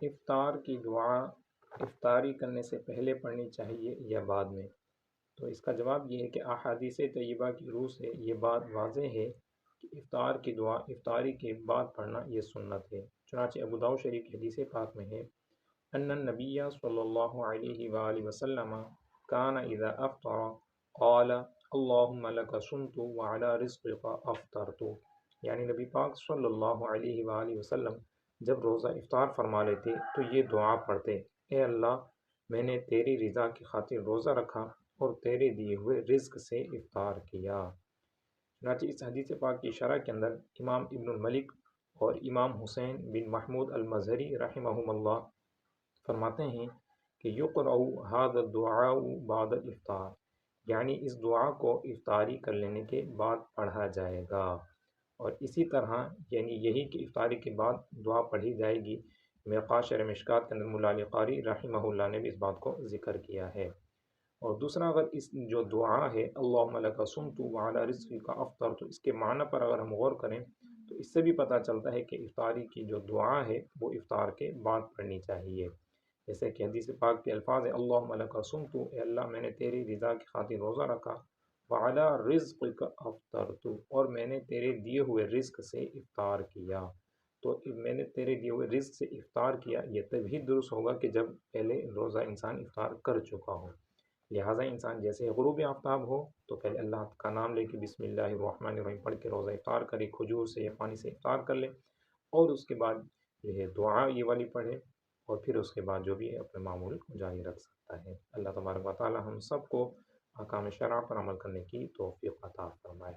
افطار کی دعا افطاری کرنے سے پہلے پڑھنی چاہیے یا بعد میں؟ تو اس کا جواب یہ ہے کہ احادیث طیبہ کی روح سے یہ بات واضح ہے کہ افطار کی دعا افطاری کے بعد پڑھنا یہ سنت ہے۔ چنانچہ ابو داؤد شریف کی حدیث پاک میں ہے ان النبی صلی اللہ علیہ وآلہ وسلم کان اذا افطر قال اللہم لک صمت وعلی رزقک افطرت، یعنی نبی پاک صلی اللہ علیہ وآلہ وسلم جب روزہ افطار فرما لیتے تو یہ دعا پڑھتے، اے اللہ میں نے تیری رضا کی خاطر روزہ رکھا اور تیرے دیے ہوئے رزق سے افطار کیا۔ چنانچہ اس حدیث پاک کی شرح کے اندر امام ابن الملک اور امام حسین بن محمود المظہری رحمہم اللہ فرماتے ہیں کہ یقرأ ھذا الدعاء بعد الافطار، یعنی اس دعا کو افطاری کر لینے کے بعد پڑھا جائے گا، اور اسی طرح یعنی یہی کہ افطاری کے بعد دعا پڑھی جائے گی۔ مرقات شرح مشکات کے اندر مولا علی قاری رحمہ اللہ نے بھی اس بات کو ذکر کیا ہے۔ اور دوسرا اگر اس جو دعا ہے اللہم لک صمت وعلی رزقک افطرت، اس کے معنی پر اگر ہم غور کریں تو اس سے بھی پتہ چلتا ہے کہ افطاری کی جو دعا ہے وہ افطار کے بعد پڑھنی چاہیے، جیسے کہ حدیث پاک کے الفاظ ہیں اللہم لک صمت، اے اللہ میں نے تیری رضا کی خاطر روزہ رکھا، وعلی رزقک افطرت، اور میں نے تیرے دیے ہوئے رزق سے افطار کیا۔ تو میں نے تیرے دیے ہوئے رزق سے افطار کیا، یہ تبھی درست ہوگا کہ جب پہلے روزہ انسان افطار کر چکا ہو۔ لہٰذا انسان جیسے غروب آفتاب ہو تو پہلے اللہ کا نام لے کے بسم اللہ الرحمن الرحیم پڑھ کے روزہ افطار کرے، کھجور سے یا پانی سے افطار کر لے، اور اس کے بعد جو ہے دعا یہ والی پڑھے، اور پھر اس کے بعد جو بھی ہے اپنے معمول کو جاری رکھ سکتا ہے۔ اللہ تبارک و تعالی ہم سب کو احکام شرع پر عمل کرنے کی توفیق عطا فرمائے۔